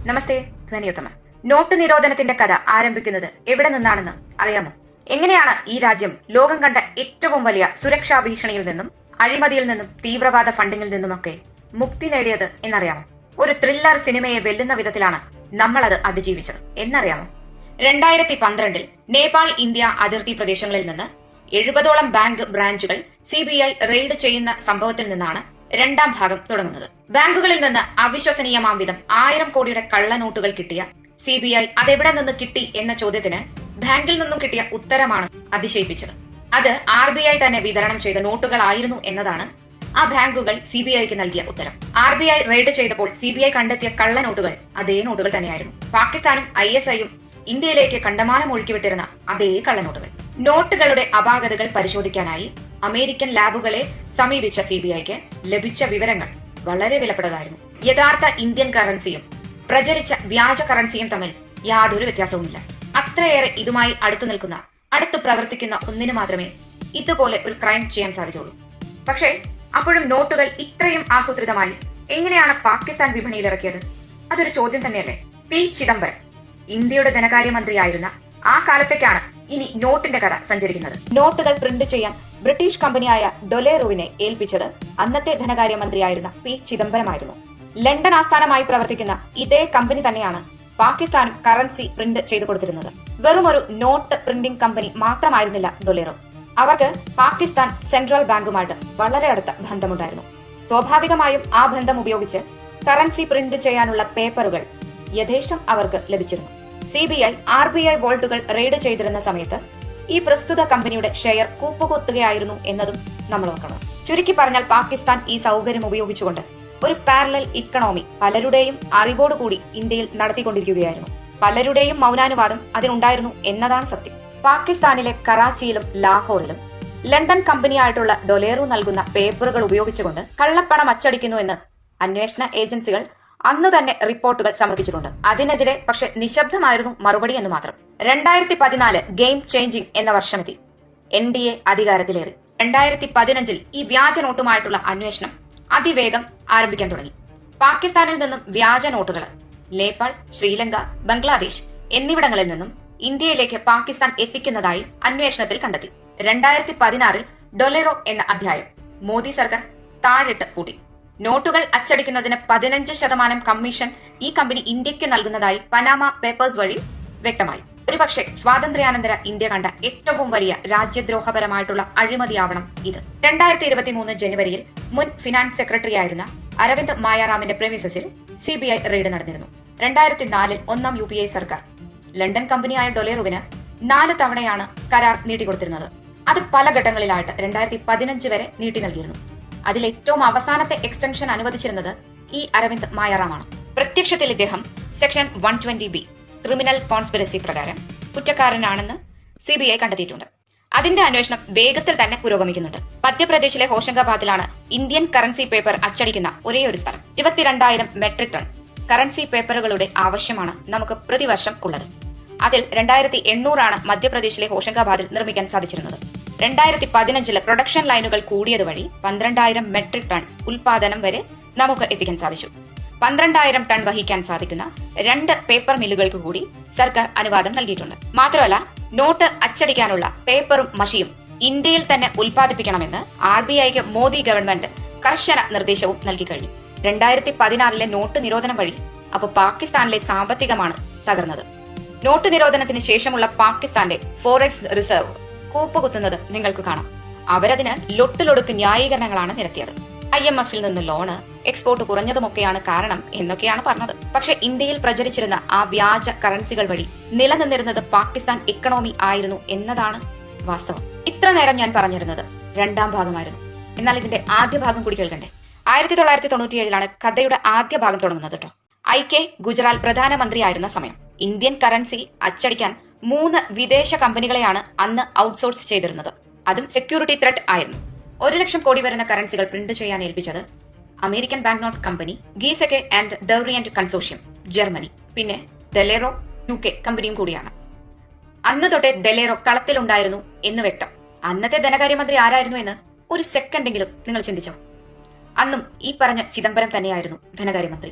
നമസ്തേ, ധ്വനിയുത്തമൻ. Not നിരോധനത്തിന്റെ കഥ ആരംഭിക്കുന്നത് എവിടെ നിന്നാണെന്ന് അറിയാമോ? എങ്ങനെയാണ് ഈ രാജ്യം ലോകം കണ്ട ഏറ്റവും വലിയ സുരക്ഷാ ഭീഷണിയിൽ നിന്നും, അഴിമതിയിൽ നിന്നും, തീവ്രവാദ ഫണ്ടിങ്ങിൽ നിന്നുമൊക്കെ മുക്തി നേടിയത് എന്നറിയാമോ? ഒരു ത്രില്ലർ സിനിമയെ വെല്ലുന്ന വിധത്തിലാണ് നമ്മൾ അത് അതിജീവിച്ചത് എന്നറിയാമോ? 2012 നേപ്പാൾ ഇന്ത്യ അതിർത്തി പ്രദേശങ്ങളിൽ നിന്ന് 70ഓളം ബാങ്ക് ബ്രാഞ്ചുകൾ CBI റെയ്ഡ് ചെയ്യുന്ന സംഭവത്തിൽ നിന്നാണ് രണ്ടാം ഭാഗം തുടങ്ങുന്നത്. ബാങ്കുകളിൽ നിന്ന് അവിശ്വസനീയമാം വിധം 1000 കോടിയുടെ കള്ളനോട്ടുകൾ കിട്ടിയ CBI അതെവിടെ നിന്ന് കിട്ടി എന്ന ചോദ്യത്തിന് ബാങ്കിൽ നിന്നും കിട്ടിയ ഉത്തരമാണ് അതിശയിപ്പിച്ചത്. അത് RBI തന്നെ വിതരണം ചെയ്ത നോട്ടുകളായിരുന്നു എന്നതാണ് ആ ബാങ്കുകൾ CBIക്ക് നൽകിയ ഉത്തരം. RBI റെയ്ഡ് ചെയ്തപ്പോൾ CBI കണ്ടെത്തിയ കള്ളനോട്ടുകൾ അതേ നോട്ടുകൾ തന്നെയായിരുന്നു. പാകിസ്ഥാനും ISIയും ഇന്ത്യയിലേക്ക് കണ്ടമാനം ഒഴുക്കിവിട്ടിരുന്ന അതേ കള്ളനോട്ടുകൾ. നോട്ടുകളുടെ അപാകതകൾ പരിശോധിക്കാനായി അമേരിക്കൻ ലാബുകളെ സമീപിച്ച CBIക്ക് ലഭിച്ച വിവരങ്ങൾ വളരെ വിലപ്പെട്ടതായിരുന്നു. യഥാർത്ഥ ഇന്ത്യൻ കറൻസിയും പ്രചരിച്ച വ്യാജ കറൻസിയും തമ്മിൽ യാതൊരു വ്യത്യാസവുമില്ല. അത്രയേറെ ഇതുമായി അടുത്തു പ്രവർത്തിക്കുന്ന ഒന്നിനു മാത്രമേ ഇതുപോലെ ഒരു ക്രൈം ചെയ്യാൻ സാധിക്കുള്ളൂ. പക്ഷേ അപ്പോഴും നോട്ടുകൾ ഇത്രയും ആസൂത്രിതമായി എങ്ങനെയാണ് പാകിസ്ഥാൻ വിപണിയിൽ ഇറക്കിയത്? അതൊരു ചോദ്യം തന്നെയല്ലേ? P. ചിദംബരം ഇന്ത്യയുടെ ധനകാര്യമന്ത്രിയായിരുന്ന ആ കാലത്തേക്കാണ് ഇനി നോട്ടിന്റെ കഥ സഞ്ചരിക്കുന്നത്. നോട്ടുകൾ പ്രിന്റ് ചെയ്യാൻ ബ്രിട്ടീഷ് കമ്പനിയായ ഡൊലേറുവിനെ ഏൽപ്പിച്ചത് അന്നത്തെ ധനകാര്യമന്ത്രിയായിരുന്ന P. ചിദംബരമായിരുന്നു. ലണ്ടൻ ആസ്ഥാനമായി പ്രവർത്തിക്കുന്ന ഇതേ കമ്പനി തന്നെയാണ് പാകിസ്ഥാനും കറൻസി പ്രിന്റ് ചെയ്തു കൊടുത്തിരുന്നത്. വെറും ഒരു നോട്ട് പ്രിന്റിംഗ് കമ്പനി മാത്രമായിരുന്നില്ല ഡൊലേറോ. അവർക്ക് പാകിസ്ഥാൻ സെൻട്രൽ ബാങ്കുമായിട്ട് വളരെ അടുത്ത ബന്ധമുണ്ടായിരുന്നു. സ്വാഭാവികമായും ആ ബന്ധം ഉപയോഗിച്ച് കറൻസി പ്രിന്റ് ചെയ്യാനുള്ള പേപ്പറുകൾ യഥേഷ്ടം അവർക്ക് ലഭിച്ചിരുന്നു. CBI RBI വോൾട്ടുകൾ റെയ്ഡ് ചെയ്തിരുന്ന സമയത്ത് ഈ പ്രസ്തുത കമ്പനിയുടെ ഷെയർ കൂപ്പുകുത്തുകയായിരുന്നു എന്നതും നമ്മൾ ഓർക്കണം. ചുരുക്കി പറഞ്ഞാൽ പാകിസ്ഥാൻ ഈ സൗകര്യം ഉപയോഗിച്ചുകൊണ്ട് ഒരു പാരലൽ ഇക്കണോമി പലരുടെയും അറിവോടുകൂടി ഇന്ത്യയിൽ നടത്തിക്കൊണ്ടിരിക്കുകയായിരുന്നു. പലരുടെയും മൗനാനുവാദം അതിനുണ്ടായിരുന്നു എന്നതാണ് സത്യം. പാകിസ്ഥാനിലെ കറാച്ചിയിലും ലാഹോറിലും ലണ്ടൻ കമ്പനിയായിട്ടുള്ള ഡൊലേറു നൽകുന്ന പേപ്പറുകൾ ഉപയോഗിച്ചുകൊണ്ട് കള്ളപ്പണം അച്ചടിക്കുന്നു എന്ന് അന്വേഷണ ഏജൻസികൾ അന്നു തന്നെ റിപ്പോർട്ടുകൾ സമർപ്പിച്ചിട്ടുണ്ട്. അതിനെതിരെ പക്ഷെ നിശബ്ദമായിരുന്നു മറുപടി എന്ന് മാത്രം. 2014 ഗെയിം ചേഞ്ചിങ് എന്ന വർഷമെത്തി. NDA അധികാരത്തിലേറി. 2015 ഈ വ്യാജ നോട്ടുമായിട്ടുള്ള അന്വേഷണം അതിവേഗം ആരംഭിക്കാൻ തുടങ്ങി. പാകിസ്ഥാനിൽ നിന്നും വ്യാജ നോട്ടുകൾ നേപ്പാൾ, ശ്രീലങ്ക, ബംഗ്ലാദേശ് എന്നിവിടങ്ങളിൽ നിന്നും ഇന്ത്യയിലേക്ക് പാകിസ്ഥാൻ എത്തിക്കുന്നതായി അന്വേഷണത്തിൽ കണ്ടെത്തി. 2016 ഡൊലേറോ എന്ന അധ്യായം മോദി സർക്കാർ താഴിട്ട് പൂട്ടി. നോട്ടുകൾ അച്ചടിക്കുന്നതിന് 15% കമ്മീഷൻ ഈ കമ്പനി ഇന്ത്യക്ക് നൽകുന്നതായി പനാമ പേപ്പേഴ്സ് വഴി വ്യക്തമായി. ഒരുപക്ഷെ സ്വാതന്ത്ര്യാനന്തര ഇന്ത്യ കണ്ട ഏറ്റവും വലിയ രാജ്യദ്രോഹപരമായിട്ടുള്ള അഴിമതിയാവണം ഇത്. 2023 ജനുവരിയിൽ മുൻ ഫിനാൻസ് സെക്രട്ടറി ആയിരുന്ന അരവിന്ദ് മായാറാമിന്റെ പ്രെമിസസിൽ CBI റെയ്ഡ് നടന്നിരുന്നു. 2004 ഒന്നാം UPA സർക്കാർ ലണ്ടൻ കമ്പനിയായ ഡൊലേറുവിന് 4 തവണയാണ് കരാർ നീട്ടിക്കൊടുത്തിരുന്നത്. അത് പല ഘട്ടങ്ങളിലായിട്ട് 2015 വരെ നീട്ടി നൽകിയിരുന്നു. അതിൽ ഏറ്റവും അവസാനത്തെ എക്സ്റ്റൻഷൻ അനുവദിച്ചിരുന്നത് ഈ അരവിന്ദ് മായാറാമാണ്. പ്രത്യക്ഷത്തിൽ ഇദ്ദേഹം സെക്ഷൻ 120B ക്രിമിനൽ കോൺസ്പിറസി പ്രകാരം കുറ്റക്കാരനാണെന്ന് CBI കണ്ടെത്തിയിട്ടുണ്ട്. അതിന്റെ അന്വേഷണം വേഗത്തിൽ തന്നെ പുരോഗമിക്കുന്നുണ്ട്. മധ്യപ്രദേശിലെ ഹോഷംഗാബാദിലാണ് ഇന്ത്യൻ കറൻസി പേപ്പർ അച്ചടിക്കുന്ന ഒരേ ഒരു സ്ഥലം. 22,000 മെട്രിക് ടൺ കറൻസി പേപ്പറുകളുടെ ആവശ്യമാണ് നമുക്ക് പ്രതിവർഷം ഉള്ളത്. അതിൽ 2800 മധ്യപ്രദേശിലെ ഹോഷംഗാബാദിൽ നിർമ്മിക്കാൻ സാധിച്ചിരുന്നത്. 2015 പ്രൊഡക്ഷൻ ലൈനുകൾ കൂടിയത് വഴി 12,000 മെട്രിക് ടൺ ഉൽപാദനം വരെ നമുക്ക് എത്തിക്കാൻ സാധിച്ചു. 12,000 ടൺ വഹിക്കാൻ സാധിക്കുന്ന 2 പേപ്പർ മില്ലുകൾക്ക് കൂടി സർക്കാർ അനുവാദം നൽകിയിട്ടുണ്ട്. മാത്രമല്ല നോട്ട് അച്ചടിക്കാനുള്ള പേപ്പറും മഷിയും ഇന്ത്യയിൽ തന്നെ ഉൽപ്പാദിപ്പിക്കണമെന്ന് RBIക്ക് മോദി ഗവൺമെന്റ് കർശന നിർദ്ദേശവും നൽകി കഴിഞ്ഞു. 2016 നോട്ട് നിരോധനം വഴി അപ്പോൾ പാകിസ്ഥാനിലെ സാമ്പത്തികമാണ് തകർന്നത്. നോട്ട് നിരോധനത്തിന് ശേഷമുള്ള പാകിസ്ഥാന്റെ ഫോറക്സ് റിസർവ് കൂപ്പുകുത്തുന്നത് നിങ്ങൾക്ക് കാണാം. അവരതിന് ലൊട്ടിലൊടുക്ക് ന്യായീകരണങ്ങളാണ് നിരത്തിയത്. IMFൽ നിന്ന് ലോണ്, എക്സ്പോർട്ട് കുറഞ്ഞതുമൊക്കെയാണ് കാരണം എന്നൊക്കെയാണ് പറഞ്ഞത്. പക്ഷെ ഇന്ത്യയിൽ പ്രചരിച്ചിരുന്ന ആ വ്യാജ കറൻസികൾ വഴി നിലനിന്നിരുന്നത് പാകിസ്ഥാൻ ഇക്കണോമി ആയിരുന്നു എന്നതാണ് വാസ്തവം. ഇത്ര നേരം ഞാൻ പറഞ്ഞിരുന്നത് രണ്ടാം ഭാഗമായിരുന്നു. എന്നാൽ ഇതിന്റെ ആദ്യ ഭാഗം കൂടി കേൾക്കണ്ടേ? 1997 കഥയുടെ ആദ്യ ഭാഗം തുടങ്ങുന്നത് കേട്ടോ. IK ഗുജറാൽ പ്രധാനമന്ത്രിയായിരുന്ന സമയം ഇന്ത്യൻ കറൻസി അച്ചടിക്കാൻ 3 വിദേശ കമ്പനികളെയാണ് അന്ന് ഔട്ട്സോഴ്സ് ചെയ്തിരുന്നത്. അതും സെക്യൂരിറ്റി ത്രെറ്റ് ആയിരുന്നു. 1 ലക്ഷം കോടി വരുന്ന കറൻസികൾ പ്രിന്റ് ചെയ്യാൻ ഏൽപ്പിച്ചത് American bank note company, Giesecke and Devrient consortium Germany, പിന്നെ ഡെലേറോ UK കമ്പനിയും കൂടിയാണ്. അന്ന് തൊട്ടേ ഡെലേറോ കളത്തിലുണ്ടായിരുന്നു എന്ന് വ്യക്തം. അന്നത്തെ ധനകാര്യമന്ത്രി ആരായിരുന്നു എന്ന് ഒരു സെക്കൻഡെങ്കിലും നിങ്ങൾ ചിന്തിച്ചോ? അന്നും ഈ പറഞ്ഞ ചിദംബരം തന്നെയായിരുന്നു ധനകാര്യമന്ത്രി.